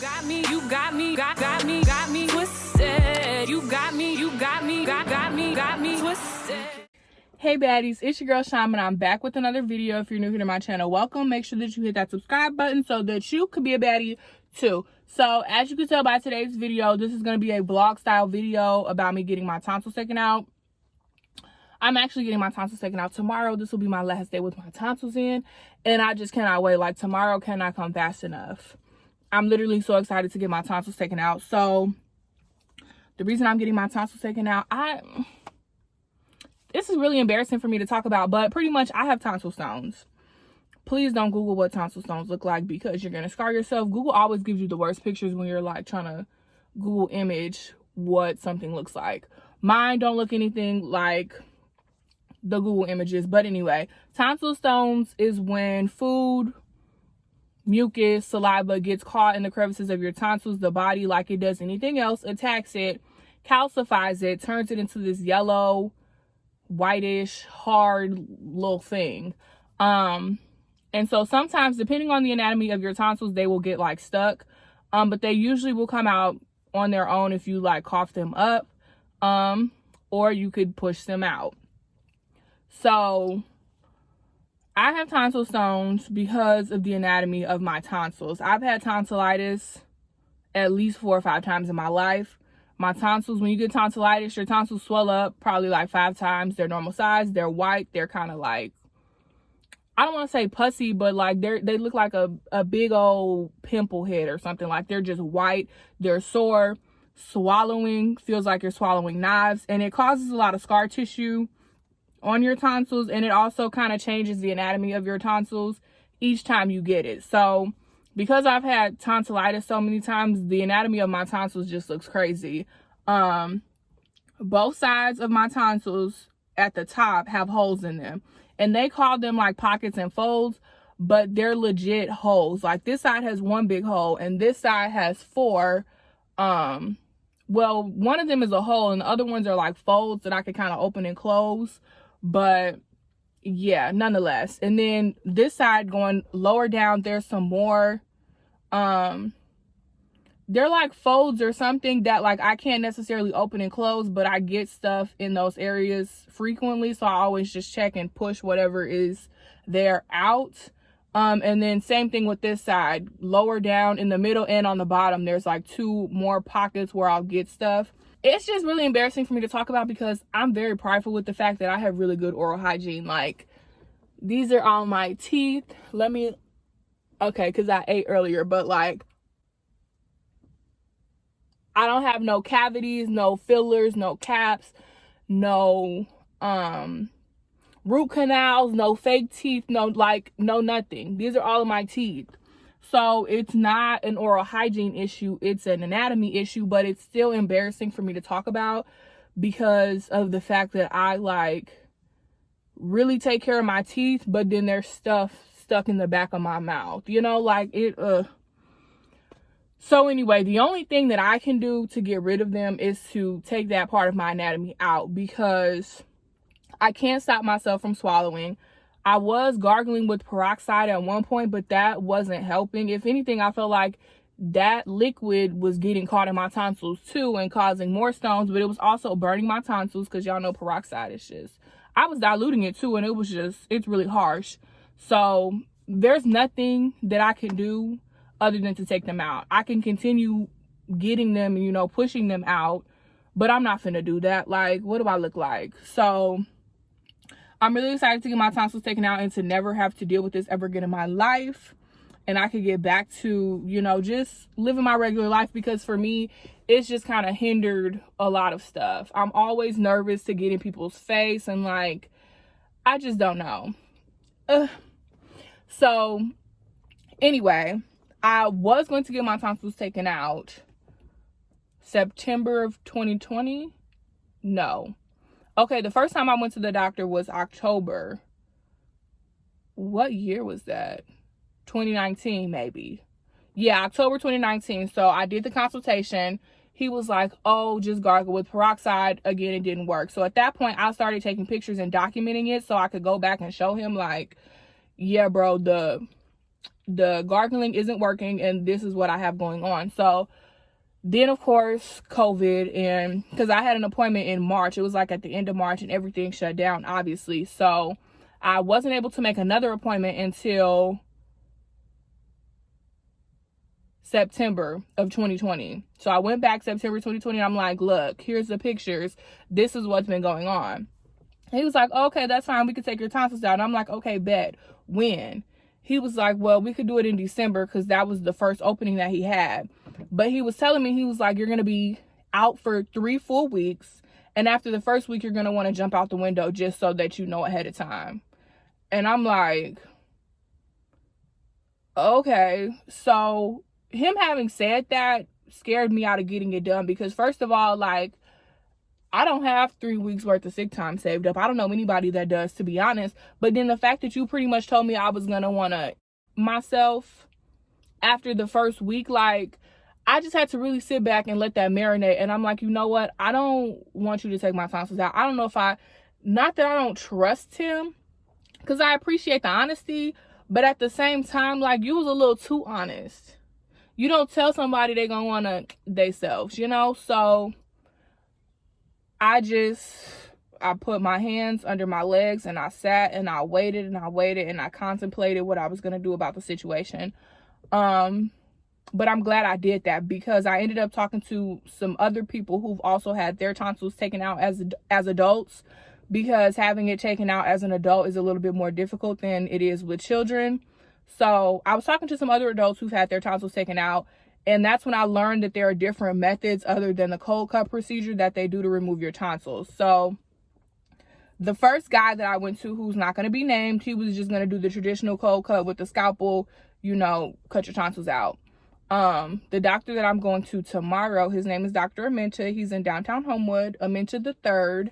got me, you got me, got me twisted. You got me, got me twisted. Hey baddies, it's your girl Sham and I'm back with another video. If you're new here to my channel, welcome. Make sure that you hit that subscribe button so that you could be a baddie too. So as you can tell by today's video, this is going to be a vlog style video about me getting my tonsils taken out. I'm actually getting my tonsils taken out tomorrow. This will be my last day with my tonsils in, and I just cannot wait. Like, tomorrow cannot come fast enough. I'm literally so excited to get my tonsils taken out. So the reason I'm getting my tonsils taken out, this is really embarrassing for me to talk about, but pretty much I have tonsil stones. Please don't Google what tonsil stones look like because you're going to scar yourself. Google always gives you the worst pictures when you're like trying to Google image what something looks like. Mine don't look anything like the Google images. But anyway, tonsil stones is when food, mucus, saliva gets caught in the crevices of your tonsils. The body, like it does anything else, attacks it, calcifies it, turns it into this yellow, whitish, hard little thing. And so sometimes, depending on the anatomy of your tonsils, they will get like stuck. But they usually will come out on their own if you like cough them up, or you could push them out. So I have tonsil stones because of the anatomy of my tonsils. I've had tonsillitis at least 4 or 5 times in my life. My tonsils, when you get tonsillitis, your tonsils swell up probably like 5 times their normal size. They're white. They're kind of like, I don't want to say pussy, but like they look like a big old pimple head or something. Like, they're just white. They're sore. Swallowing feels like you're swallowing knives, and it causes a lot of scar tissue on your tonsils, and it also kind of changes the anatomy of your tonsils each time you get it. So because I've had tonsillitis so many times, the anatomy of my tonsils just looks crazy. Both sides of my tonsils at the top have holes in them, and they call them like pockets and folds, but they're legit holes. Like, this side has 1 big hole and this side has 4. Well, one of them is a hole and the other ones are like folds that I can kind of open and close. But yeah, nonetheless. And then this side going lower down, there's some more, they're like folds or something that like I can't necessarily open and close, but I get stuff in those areas frequently. So I always just check and push whatever is there out. And then same thing with this side, lower down in the middle and on the bottom, there's like 2 more pockets where I'll get stuff. It's just really embarrassing for me to talk about because I'm very prideful with the fact that I have really good oral hygiene. Like, these are all my teeth. Okay, because I ate earlier, but like, I don't have no cavities, no fillers, no caps, no root canals, no fake teeth, no nothing. These are all of my teeth. So it's not an oral hygiene issue, it's an anatomy issue, but it's still embarrassing for me to talk about because of the fact that I like really take care of my teeth, but then there's stuff stuck in the back of my mouth, you know, like it. So anyway, the only thing that I can do to get rid of them is to take that part of my anatomy out because I can't stop myself from swallowing. I was gargling with peroxide at one point, but that wasn't helping. If anything, I felt like that liquid was getting caught in my tonsils too and causing more stones, but it was also burning my tonsils because y'all know peroxide is just, I was diluting it too, and it was just, it's really harsh. So there's nothing that I can do other than to take them out. I can continue getting them, you know, pushing them out, but I'm not finna do that. Like, what do I look like? So I'm really excited to get my tonsils taken out and to never have to deal with this ever again in my life. And I could get back to, you know, just living my regular life because for me, it's just kind of hindered a lot of stuff. I'm always nervous to get in people's face and like, I just don't know. So anyway, I was going to get my tonsils taken out September of 2020. No. Okay, the first time I went to the doctor was October. What year was that? 2019, maybe. Yeah, October 2019. So I did the consultation. He was like, oh, just gargle with peroxide. Again, it didn't work. So at that point, I started taking pictures and documenting it so I could go back and show him like, yeah, bro, the the gargling isn't working, and this is what I have going on. So then, of course, COVID, and because I had an appointment in March, it was like at the end of March, and everything shut down, obviously. So I wasn't able to make another appointment until September of 2020. So I went back September 2020, and I'm like, look, here's the pictures. This is what's been going on. He was like, okay, that's fine. We could take your tonsils out. And I'm like, okay, bet. When? He was like, well, we could do it in December because that was the first opening that he had. But he was telling me, he was like, you're going to be out for 3 full weeks. And after the first week, you're going to want to jump out the window just so that you know ahead of time. And I'm like, okay. So him having said that scared me out of getting it done because, first of all, like, I don't have 3 weeks worth of sick time saved up. I don't know anybody that does, to be honest. But then the fact that you pretty much told me I was going to want to myself after the first week, like, I just had to really sit back and let that marinate. And I'm like, you know what? I don't want you to take my tonsils out. I don't know if not that I don't trust him, because I appreciate the honesty. But at the same time, like, you was a little too honest. You don't tell somebody they going to want to themselves, you know? So I put my hands under my legs and I sat and I waited and I waited and I contemplated what I was going to do about the situation. But I'm glad I did that because I ended up talking to some other people who've also had their tonsils taken out as adults, because having it taken out as an adult is a little bit more difficult than it is with children. So I was talking to some other adults who've had their tonsils taken out, and that's when I learned that there are different methods other than the cold cut procedure that they do to remove your tonsils. So the first guy that I went to, who's not going to be named, he was just going to do the traditional cold cut with the scalpel, you know, cut your tonsils out. The doctor that I'm going to tomorrow, his name is Dr. Amenta. He's in downtown Homewood, Amenta III.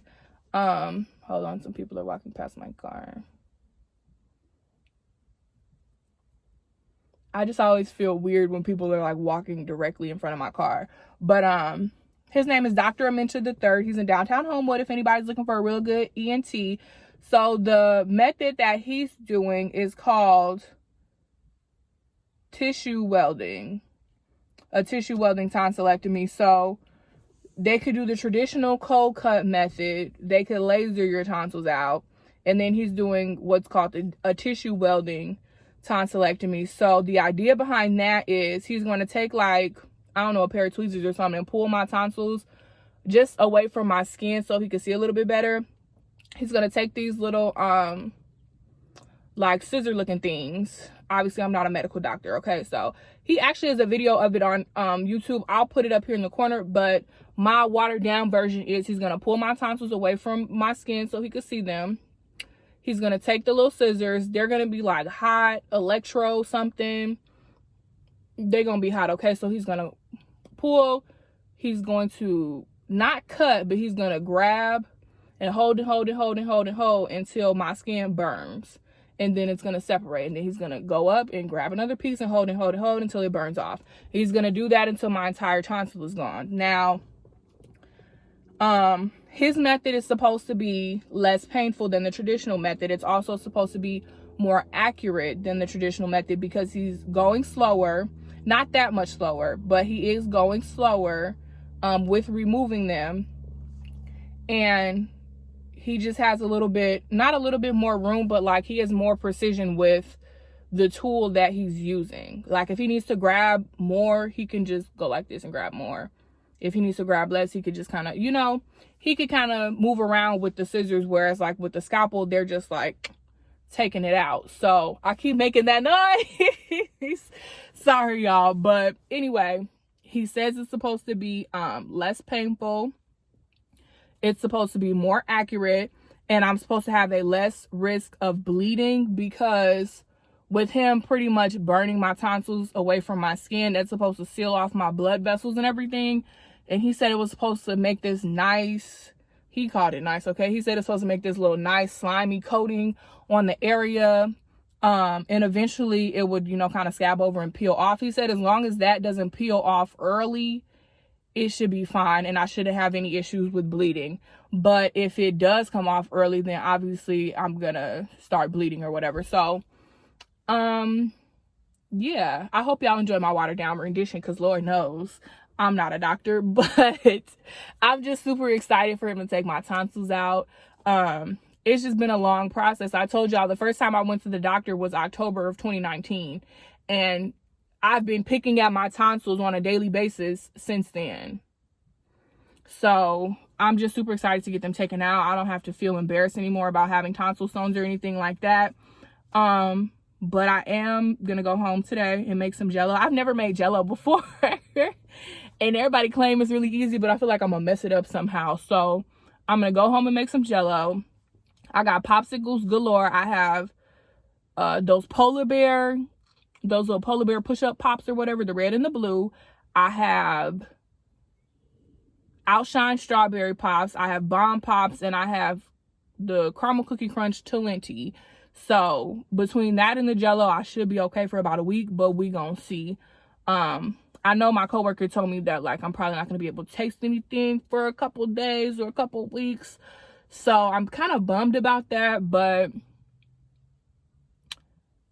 Hold on, some people are walking past my car. I just always feel weird when people are like walking directly in front of my car. But his name is Dr. Amenta III. He's in downtown Homewood if anybody's looking for a real good ENT. So the method that he's doing is called tissue welding. A tissue welding tonsillectomy. So they could do the traditional cold cut method. They could laser your tonsils out. And then he's doing what's called a tissue welding tonsillectomy. So the idea behind that is he's going to take, like, I don't know, a pair of tweezers or something and pull my tonsils just away from my skin so he can see a little bit better. He's going to take these little like scissor looking things. Obviously I'm not a medical doctor, okay? So he actually has a video of it on YouTube. I'll put it up here in the corner, but my watered down version is he's going to pull my tonsils away from my skin so he could see them. He's going to take the little scissors. They're going to be like hot, electro something. They're going to be hot, okay? So he's going to pull. He's going to not cut, but he's going to grab and hold until my skin burns. And then it's going to separate. And then he's going to go up and grab another piece and hold until it burns off. He's going to do that until my entire tonsil is gone. Now, his method is supposed to be less painful than the traditional method. It's also supposed to be more accurate than the traditional method because he's going slower. Not that much slower, but he is going slower with removing them. And he just has not a little bit more room, but like he has more precision with the tool that he's using. Like if he needs to grab more, he can just go like this and grab more. If he needs to grab less, he could just kind of, you know, he could kind of move around with the scissors, whereas like with the scalpel, they're just like taking it out. So I keep making that noise. Sorry, y'all. But anyway, he says it's supposed to be less painful. It's supposed to be more accurate, and I'm supposed to have a less risk of bleeding because with him pretty much burning my tonsils away from my skin, that's supposed to seal off my blood vessels and everything. And he said it was supposed to make this nice, he called it nice, okay? He said it's supposed to make this little nice slimy coating on the area. And eventually it would, you know, kind of scab over and peel off. He said as long as that doesn't peel off early, it should be fine and I shouldn't have any issues with bleeding. But if it does come off early, then obviously I'm gonna start bleeding or whatever. So yeah, I hope y'all enjoy my watered down rendition, because Lord knows I'm not a doctor, but I'm just super excited for him to take my tonsils out. It's just been a long process. I told y'all the first time I went to the doctor was October of 2019, and I've been picking at my tonsils on a daily basis since then. So I'm just super excited to get them taken out. I don't have to feel embarrassed anymore about having tonsil stones or anything like that. But I am gonna go home today and make some jello. I've never made jello before. And everybody claims it's really easy, but I feel like I'm gonna mess it up somehow. So I'm gonna go home and make some jello. I got popsicles galore. I have those little polar bear push-up pops or whatever, the red and the blue. I have Outshine strawberry pops. I have bomb pops, and I have the caramel cookie crunch Talenti. So between that and the jello, I should be okay for about a week, but we gonna see. I know my coworker told me that like I'm probably not gonna be able to taste anything for a couple days or a couple weeks. So I'm kind of bummed about that, but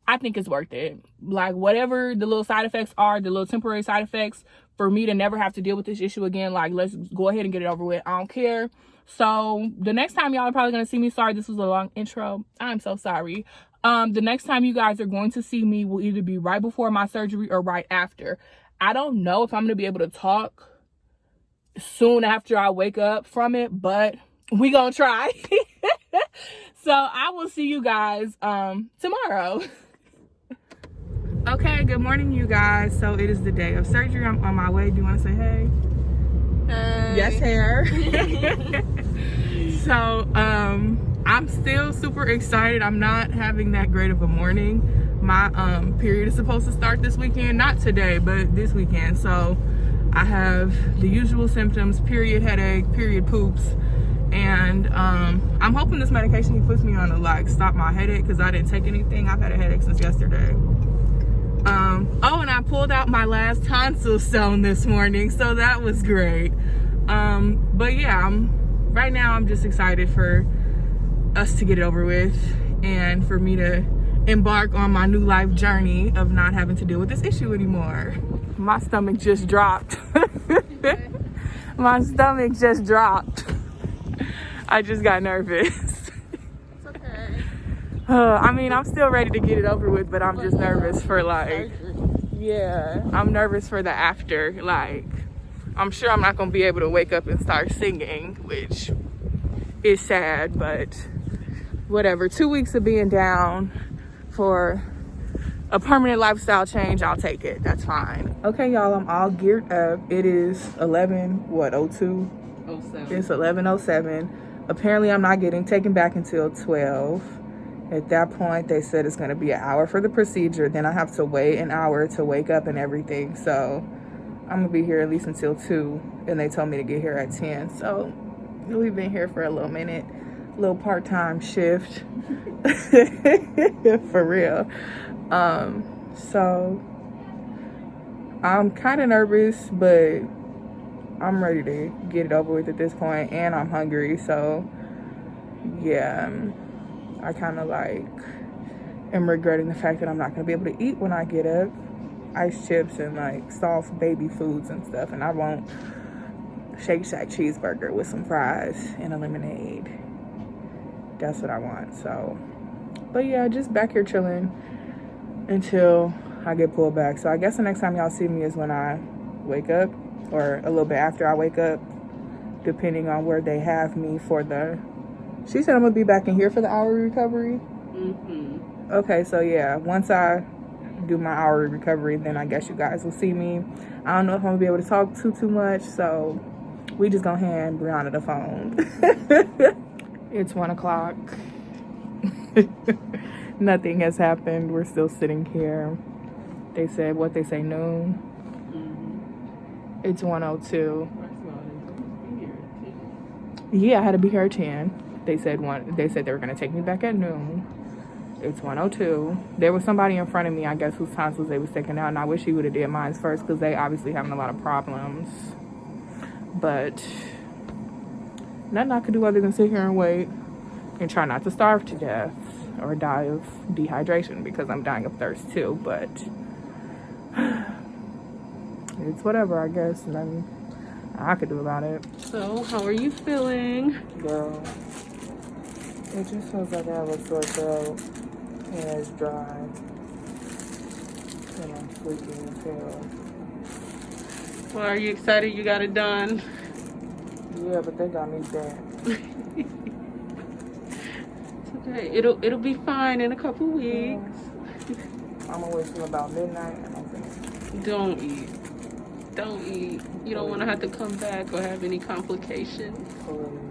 I think it's worth it. Like whatever the little side effects are, the little temporary side effects, for me to never have to deal with this issue again, like let's go ahead and get it over with. I don't care. So the next time y'all are probably going to see me, sorry, this was a long intro. I'm so sorry. The next time you guys are going to see me will either be right before my surgery or right after. I don't know if I'm going to be able to talk soon after I wake up from it, but we gonna try. So I will see you guys tomorrow. Okay, good morning, you guys. So it is the day of surgery. I'm on my way. Do you want to say hey? Hey. Yes, hair. So I'm still super excited. I'm not having that great of a morning. My period is supposed to start this weekend, not today, but this weekend. So I have the usual symptoms: period headache, period poops, and I'm hoping this medication he puts me on to like stop my headache, because I didn't take anything. I've had a headache since yesterday. Oh, and I pulled out my last tonsil stone this morning, so that was great. But yeah, right now I'm just excited for us to get it over with and for me to embark on my new life journey of not having to deal with this issue anymore. My stomach just dropped. My stomach just dropped. I just got nervous. It's okay. I mean, I'm still ready to get it over with, but I'm just nervous for like, yeah, I'm nervous for the after. Like, I'm sure I'm not gonna be able to wake up and start singing, which is sad, but whatever. 2 weeks of being down for a permanent lifestyle change, I'll take it. That's fine. Okay, y'all, I'm all geared up. It is 11:02? 07. It's 11:07. Apparently I'm not getting taken back until 12. At that point, they said it's going to be an hour for the procedure. Then I have to wait an hour to wake up and everything. So I'm going to be here at least until 2. And they told me to get here at 10. So we've been here for a little minute. Little part-time shift. For real. So I'm kind of nervous, but I'm ready to get it over with at this point, and I'm hungry. So yeah, I kind of like am regretting the fact that I'm not gonna be able to eat when I get up. Ice chips and like soft baby foods and stuff, and I want Shake Shack cheeseburger with some fries and a lemonade. That's what I want. So, but yeah, just back here chilling until I get pulled back. So I guess the next time y'all see me is when I wake up, or a little bit after I wake up, depending on where they have me for the... She said I'm gonna be back in here for the hour recovery. Mm-hmm. Okay, so yeah, once I do my hour recovery, then I guess you guys will see me. I don't know if I'm gonna be able to talk too much, so we just gonna hand Brianna the phone. It's 1 o'clock. Nothing has happened. We're still sitting here. They said, what they say, noon? Mm-hmm. It's 1:02. First of all, Yeah, I had to be here at 10. They said they were gonna take me back at noon. It's 1:02. There was somebody in front of me, I guess, whose tonsils they was taking out, and I wish he would have did mine first, because they obviously having a lot of problems. But nothing I could do other than sit here and wait and try not to starve to death or die of dehydration, because I'm dying of thirst too. But it's whatever, I guess. Nothing I could do about it. So, how are you feeling? Girl, it just feels like I have a sore throat and it's dry. And I'm sleepy as hell. Well, are you excited you got it done? Yeah, but they got me dead. It's okay. It'll be fine in a couple weeks. I'm gonna wait till about midnight and I'm finished. Don't eat. Don't eat. You don't want to have to come back or have any complications. Please.